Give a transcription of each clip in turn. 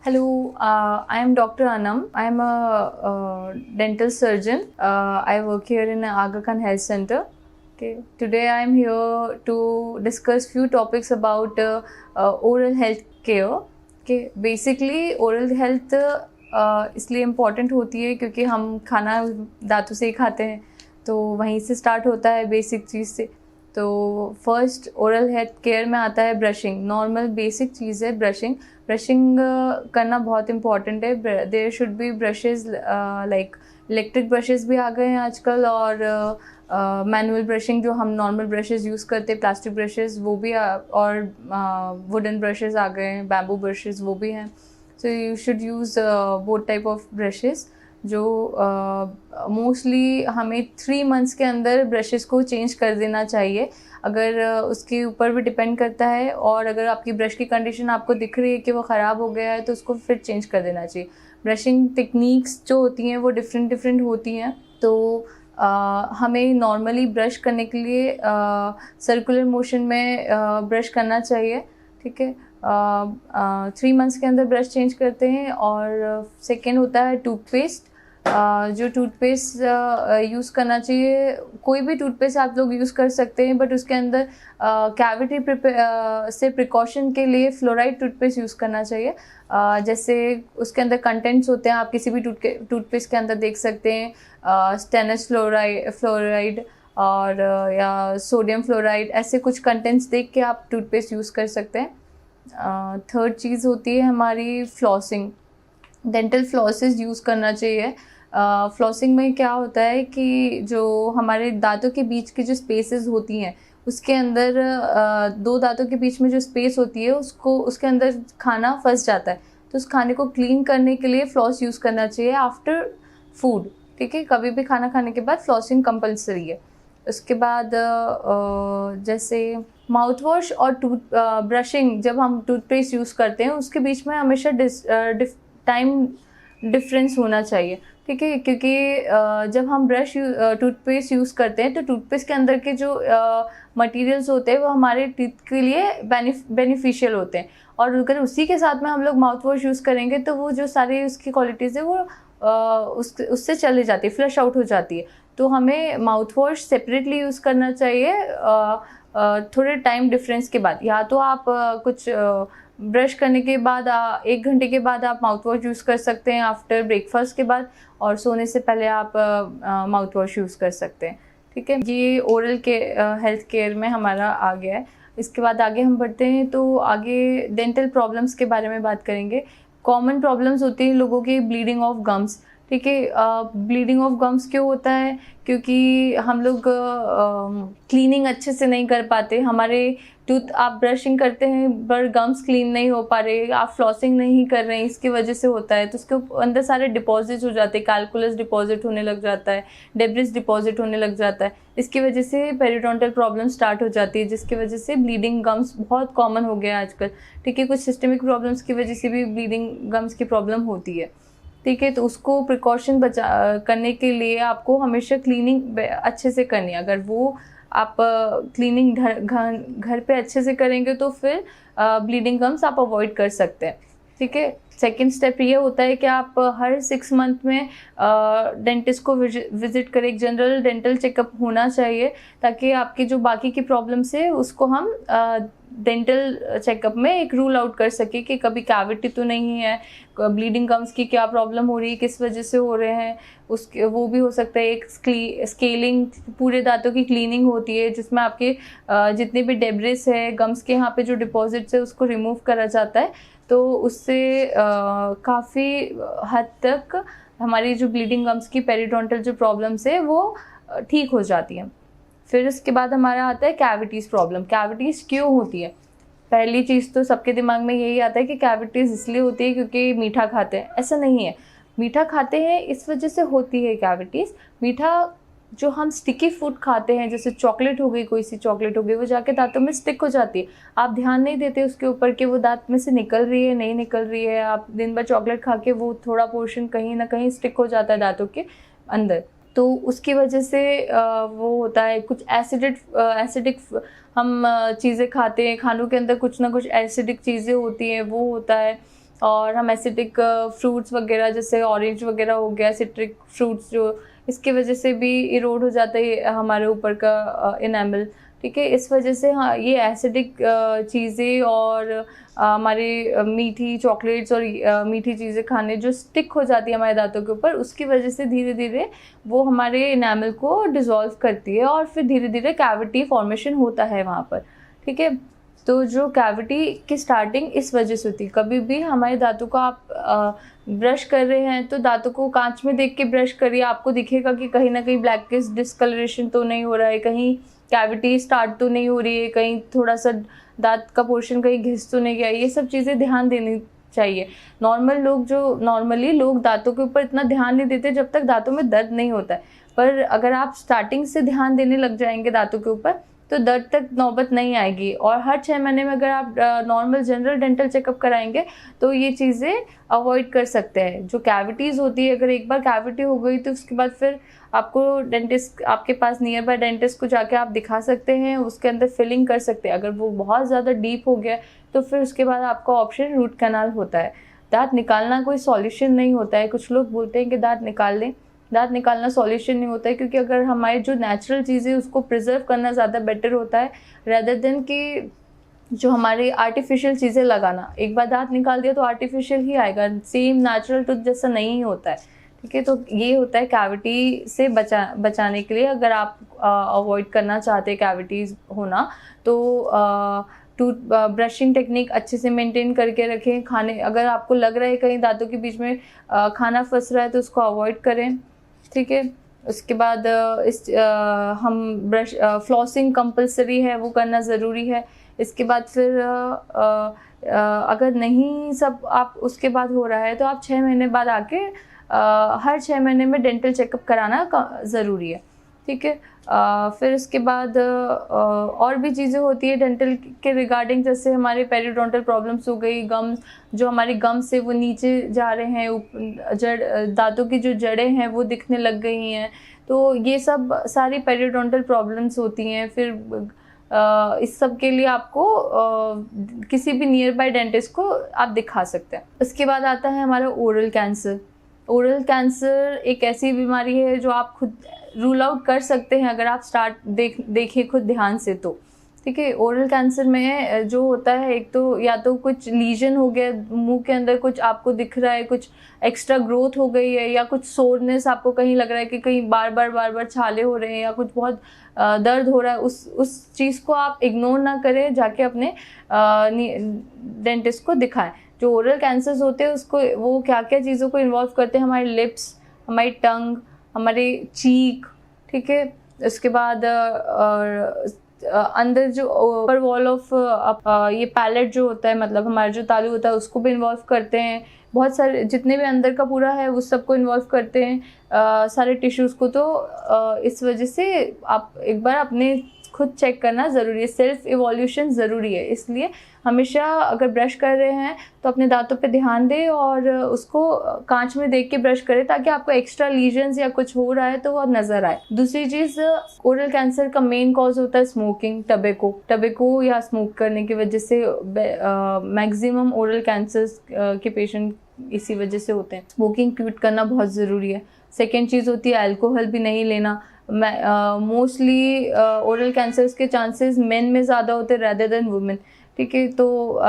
Hello, I am Dr. Anam. I am a dental surgeon. I work here in Aga Khan Health Center. Okay. Today I am here to discuss few topics about oral health care. Okay. Basically, oral health इसलिए important होती है क्योंकि हम खाना दांतों से ही खाते हैं, तो वहीं से स्टार्ट होता है बेसिक चीज़ से। तो फर्स्ट ओरल हेल्थ केयर में आता है ब्रशिंग। नॉर्मल बेसिक चीज़ है ब्रशिंग। ब्रशिंग करना बहुत इंपॉर्टेंट है। There should be brushes, like electric brushes भी आ गए हैं आजकल, और मैनुअल ब्रशिंग जो हम नॉर्मल ब्रशेज यूज़ करते हैं, प्लास्टिक ब्रशेज वो भी और वुडन ब्रशेज आ गए हैं, बैम्बू ब्रशेज वो भी हैं। So you should use both type of brushes, जो मोस्टली हमें 3 मंथ्स के अंदर ब्रशेस को चेंज कर देना चाहिए। अगर उसके ऊपर भी डिपेंड करता है, और अगर आपकी ब्रश की कंडीशन आपको दिख रही है कि वो ख़राब हो गया है तो उसको फिर चेंज कर देना चाहिए। ब्रशिंग टेक्निक्स जो होती हैं वो डिफरेंट होती हैं। तो हमें नॉर्मली ब्रश करने के लिए सर्कुलर मोशन में ब्रश करना चाहिए। ठीक है। 3 मंथ्स के अंदर ब्रश चेंज करते हैं। और सेकेंड होता है टूथपेस्ट। जो टूथपेस्ट यूज़ करना चाहिए, कोई भी टूथपेस्ट आप लोग यूज़ कर सकते हैं, बट उसके अंदर कैविटी से प्रिकॉशन के लिए फ्लोराइड टूथपेस्ट यूज़ करना चाहिए। जैसे उसके अंदर कंटेंट्स होते हैं, आप किसी भी टूथपेस्ट के अंदर देख सकते हैं, स्टेनस फ्लोराइड और या सोडियम फ्लोराइड, ऐसे कुछ कंटेंट्स देख के आप टूथपेस्ट यूज़ कर सकते हैं। थर्ड चीज़ होती है हमारी फ्लॉसिंग। डेंटल फ्लॉसेस यूज़ करना चाहिए। फ्लॉसिंग में क्या होता है कि जो हमारे दांतों के बीच की जो स्पेसेस होती हैं, उसके अंदर दो दांतों के बीच में जो स्पेस होती है उसके अंदर खाना फंस जाता है, तो उस खाने को क्लीन करने के लिए फ्लॉस यूज़ करना चाहिए आफ्टर फूड। ठीक है। कभी भी खाना खाने के बाद फ्लॉसिंग कंपलसरी है। उसके बाद जैसे माउथ वॉश और ब्रशिंग, जब हम टूथपेस्ट यूज़ करते हैं उसके बीच में हमेशा टाइम डिफरेंस होना चाहिए। ठीक है। क्योंकि जब हम टूथपेस्ट यूज़ करते हैं तो टूथपेस्ट के अंदर के जो मटेरियल्स होते हैं वो हमारे टीथ के लिए बेनिफिशियल होते हैं, और अगर उसी के साथ में हम लोग माउथ वॉश यूज़ करेंगे तो वो जो सारी उसकी क्वालिटीज़ है वो उससे चली जाती है, फ्लश आउट हो जाती है। तो हमें माउथ वॉश सेपरेटली यूज़ करना चाहिए थोड़े टाइम डिफरेंस के बाद। या तो आप कुछ ब्रश करने के बाद 1 घंटे के बाद आप माउथ वॉश यूज़ कर सकते हैं, आफ्टर ब्रेकफास्ट के बाद, और सोने से पहले आप माउथ वॉश यूज़ कर सकते हैं। ठीक है। ये ओरल के हेल्थ केयर में हमारा आ गया है। इसके बाद आगे हम बढ़ते हैं, तो आगे डेंटल प्रॉब्लम्स के बारे में बात करेंगे। कॉमन प्रॉब्लम्स होती हैं लोगों की ब्लीडिंग ऑफ गम्स। ठीक है। ब्लीडिंग ऑफ गम्स क्यों होता है? क्योंकि हम लोग क्लीनिंग अच्छे से नहीं कर पाते। हमारे टूथ, आप ब्रशिंग करते हैं पर गम्स क्लीन नहीं हो पा रहे, आप फ्लॉसिंग नहीं कर रहे हैं, इसकी वजह से होता है। तो उसके अंदर सारे डिपॉजिट हो जाते हैं, कैलकुलस डिपॉजिट होने लग जाता है, डेब्रिस डिपॉजिट होने लग जाता है। इसकी वजह से पेरिडोंटल प्रॉब्लम स्टार्ट हो जाती है, जिसकी वजह से ब्लीडिंग गम्स बहुत कॉमन हो गया है आजकल। ठीक है। कुछ सिस्टमिक प्रॉब्लम्स की वजह से भी ब्लीडिंग गम्स की प्रॉब्लम होती है। ठीक है। तो उसको प्रिकॉशन करने के लिए आपको हमेशा क्लीनिंग अच्छे से करनी है। अगर वो आप क्लीनिंग घर पे अच्छे से करेंगे तो फिर ब्लीडिंग गम्स आप अवॉइड कर सकते हैं। ठीक है। सेकेंड स्टेप ये होता है कि आप हर 6 मंथ में डेंटिस्ट को विजिट करें। एक जनरल डेंटल चेकअप होना चाहिए, ताकि आपकी जो बाकी की प्रॉब्लम्स है उसको हम डेंटल चेकअप में एक रूल आउट कर सके कि कभी कैविटी तो नहीं है, ब्लीडिंग गम्स की क्या प्रॉब्लम हो रही है, किस वजह से हो रहे हैं, उसके वो भी हो सकता है। एक स्केलिंग, पूरे दांतों की क्लीनिंग होती है, जिसमें आपके जितने भी डेब्रिस है, गम्स के यहाँ पे जो डिपॉजिट्स है उसको रिमूव करा जाता है। तो उससे काफ़ी हद तक हमारी जो ब्लीडिंग गम्स की पेरिडोंटल जो प्रॉब्लम्स है वो ठीक हो जाती हैं। फिर उसके बाद हमारा आता है कैविटीज़ प्रॉब्लम। कैविटीज़ क्यों होती है? पहली चीज़ तो सबके दिमाग में यही आता है कि कैविटीज़ इसलिए होती है क्योंकि मीठा खाते हैं। ऐसा नहीं है। मीठा खाते हैं इस वजह से होती है कैविटीज़। मीठा जो हम स्टिकी फूड खाते हैं, जैसे चॉकलेट हो गई, कोई सी चॉकलेट हो गई, वो जाके दांतों में स्टिक हो जाती है। आप ध्यान नहीं देते उसके ऊपर कि वो दांत में से निकल रही है, नहीं निकल रही है। आप दिन भर चॉकलेट खा के वो थोड़ा पोर्शन कहीं ना कहीं स्टिक हो जाता है दांतों के अंदर। तो उसकी वजह से वो होता है कुछ एसिडिक हम चीज़ें खाते हैं, खानों के अंदर कुछ ना कुछ एसिडिक चीज़ें होती हैं, वो होता है। और हम एसिडिक फ्रूट्स वगैरह जैसे ऑरेंज वगैरह हो गया, सिट्रिक फ्रूट्स जो, इसकी वजह से भी इरोड हो जाता है हमारे ऊपर का इनेमल। ठीक है, इस वजह से हाँ ये एसिडिक चीज़ें और हमारे मीठी चॉकलेट्स और मीठी चीज़ें खाने जो स्टिक हो जाती है हमारे दांतों के ऊपर, उसकी वजह से धीरे धीरे वो हमारे इनेमल को डिज़ोल्व करती है और फिर धीरे धीरे कैविटी फॉर्मेशन होता है वहाँ पर। ठीक है, तो जो कैविटी की स्टार्टिंग इस वजह से होती है। कभी भी हमारे दांतों को आप ब्रश कर रहे हैं तो दांतों को कांच में देख के ब्रश करिए, आपको दिखेगा कि कहीं ना कहीं ब्लैकिश डिस्कलरेशन तो नहीं हो रहा है, कहीं कैविटी स्टार्ट तो नहीं हो रही है, कहीं थोड़ा सा दांत का पोर्शन कहीं घिस तो नहीं गया। ये सब चीज़ें ध्यान देनी चाहिए। नॉर्मली लोग दांतों के ऊपर इतना ध्यान नहीं देते जब तक दांतों में दर्द नहीं होता है, पर अगर आप स्टार्टिंग से ध्यान देने लग जाएंगे दांतों के ऊपर तो दर्द तक नौबत नहीं आएगी। और हर 6 महीने में अगर आप नॉर्मल जनरल डेंटल चेकअप कराएंगे तो ये चीज़ें अवॉइड कर सकते हैं। जो कैविटीज़ होती है, अगर एक बार कैविटी हो गई तो उसके बाद फिर आपको डेंटिस्ट, आपके पास नियर बाय डेंटिस्ट को जाके आप दिखा सकते हैं, उसके अंदर फिलिंग कर सकते हैं। अगर वो बहुत ज़्यादा डीप हो गया तो फिर उसके बाद आपका ऑप्शन रूट कैनाल होता है। दांत निकालना कोई सॉल्यूशन नहीं होता है। कुछ लोग बोलते हैं कि दांत निकाल लें, दांत निकालना सॉल्यूशन नहीं होता है, क्योंकि अगर हमारी जो नेचुरल चीज़ें उसको प्रिजर्व करना ज़्यादा बेटर होता है रेदर देन कि जो हमारे आर्टिफिशियल चीज़ें लगाना। एक बार दांत निकाल दिया तो आर्टिफिशियल ही आएगा, सेम नेचुरल टूथ जैसा नहीं होता है। ठीक है, तो ये होता है कैविटी से बचाने के लिए। अगर आप अवॉइड करना चाहते हैं कैविटीज़ होना तो टूथ ब्रशिंग टेक्निक अच्छे से मेंटेन करके रखें। खाने, अगर आपको लग रहा है कहीं दांतों के बीच में खाना फंस रहा है तो उसको अवॉइड करें। ठीक है, उसके बाद हम फ्लॉसिंग कंपलसरी है, वो करना ज़रूरी है। इसके बाद फिर अगर नहीं सब आप उसके बाद हो रहा है तो आप 6 महीने बाद आके हर 6 महीने में डेंटल चेकअप कराना ज़रूरी है। ठीक है, फिर उसके बाद और भी चीज़ें होती है डेंटल के रिगार्डिंग, जैसे हमारे पेरिडोंटल प्रॉब्लम्स हो गई, गम्स, जो हमारी गम्स है वो नीचे जा रहे हैं, दांतों की जो जड़ें हैं वो दिखने लग गई हैं, तो ये सब सारी पेरिडोंटल प्रॉब्लम्स होती हैं। फिर इस सब के लिए आपको किसी भी नियर बाय डेंटिस्ट को आप दिखा सकते हैं। उसके बाद आता है हमारा ओरल कैंसर। ओरल कैंसर एक ऐसी बीमारी है जो आप खुद रूल आउट कर सकते हैं अगर आप देखें खुद ध्यान से तो। ठीक है, ओरल कैंसर में जो होता है, एक तो या तो कुछ लीजन हो गया मुंह के अंदर, कुछ आपको दिख रहा है, कुछ एक्स्ट्रा ग्रोथ हो गई है, या कुछ सोरनेस, आपको कहीं लग रहा है कि कहीं बार बार छाले हो रहे हैं या कुछ बहुत दर्द हो रहा है। उस चीज़ को आप इग्नोर ना करें, जाके अपने डेंटिस्ट को दिखाएं। जो ओरल कैंसर्स होते हैं उसको वो क्या क्या चीज़ों को इन्वॉल्व करते हैं, हमारे लिप्स, हमारी टंग, हमारे चीक। ठीक है, उसके बाद अंदर जो अपर वॉल ऑफ ये पैलेट जो होता है, मतलब हमारा जो तालू होता है, उसको भी इन्वॉल्व करते हैं। बहुत सारे जितने भी अंदर का पूरा है उस सबको इन्वॉल्व करते हैं, सारे टिश्यूज़ को। तो इस वजह से आप एक बार अपने खुद चेक करना ज़रूरी है, सेल्फ इवोल्यूशन ज़रूरी है। इसलिए हमेशा अगर ब्रश कर रहे हैं तो अपने दांतों पे ध्यान दें और उसको कांच में देख के ब्रश करें, ताकि आपको एक्स्ट्रा लीजन्स या कुछ हो रहा है तो वो नज़र आए। दूसरी चीज़, ओरल कैंसर का मेन कॉज होता है स्मोकिंग, टबेको या स्मोक करने की वजह से मैक्सिमम ओरल कैंसर्स के पेशेंट इसी वजह से होते हैं। स्मोकिंग क्विट करना बहुत ज़रूरी है। सेकेंड चीज़ होती है अल्कोहल भी नहीं लेना। मोस्टली ओरल कैंसर्स के चांसेस मेन में ज़्यादा होते हैं रेदर देन वुमेन। ठीक है, तो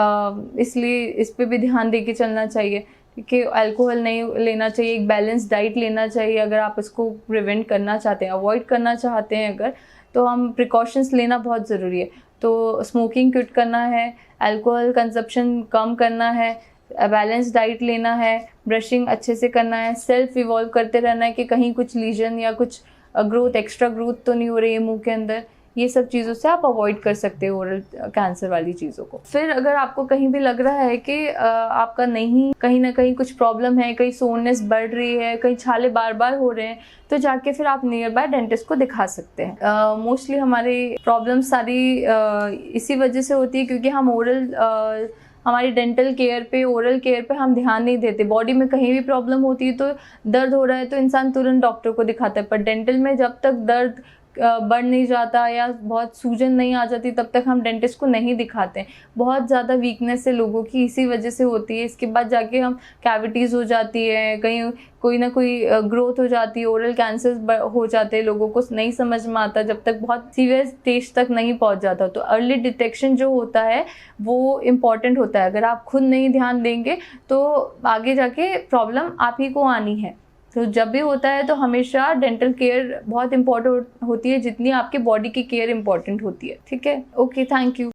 इसलिए इस पे भी ध्यान दे के चलना चाहिए। ठीक है, अल्कोहल नहीं लेना चाहिए, एक बैलेंस डाइट लेना चाहिए। अगर आप इसको प्रिवेंट करना चाहते हैं, अवॉइड करना चाहते हैं अगर, तो हम प्रिकॉशंस लेना बहुत ज़रूरी है। तो स्मोकिंग क्विट करना है, अल्कोहल कंजप्शन कम करना है, बैलेंस डाइट लेना है, ब्रशिंग अच्छे से करना है, सेल्फ इवॉल्व करते रहना है कि कहीं कुछ लीजन या कुछ ग्रोथ, एक्स्ट्रा ग्रोथ तो नहीं हो रही है मुंह के अंदर। ये सब चीज़ों से आप अवॉइड कर सकते हो ओरल कैंसर वाली चीज़ों को। फिर अगर आपको कहीं भी लग रहा है कि आपका नहीं, कहीं ना कहीं कुछ प्रॉब्लम है, कहीं सोरनेस बढ़ रही है, कहीं छाले बार बार हो रहे हैं, तो जाके फिर आप नियर बाय डेंटिस्ट को दिखा सकते हैं। मोस्टली हमारी प्रॉब्लम सारी इसी वजह से होती है क्योंकि हम हमारी डेंटल केयर पे, ओरल केयर पे हम ध्यान नहीं देते। बॉडी में कहीं भी प्रॉब्लम होती है तो दर्द हो रहा है तो इंसान तुरंत डॉक्टर को दिखाता है, पर डेंटल में जब तक दर्द बढ़ नहीं जाता या बहुत सूजन नहीं आ जाती तब तक हम डेंटिस्ट को नहीं दिखाते हैं। बहुत ज़्यादा वीकनेस है लोगों की इसी वजह से होती है। इसके बाद जाके हम कैविटीज़ हो जाती है, कहीं कोई ना कोई ग्रोथ हो जाती है, ओरल कैंसर हो जाते हैं, लोगों को नहीं समझ में आता जब तक बहुत सीवियर स्टेज तक नहीं पहुंच जाता। तो अर्ली डिटेक्शन जो होता है वो इम्पॉर्टेंट होता है। अगर आप खुद नहीं ध्यान देंगे तो आगे जाके प्रॉब्लम आप ही को आनी है। तो जब भी होता है तो हमेशा डेंटल केयर बहुत इंपॉर्टेंट होती है जितनी आपके बॉडी की केयर इंपॉर्टेंट होती है। ठीक है, ओके, थैंक यू।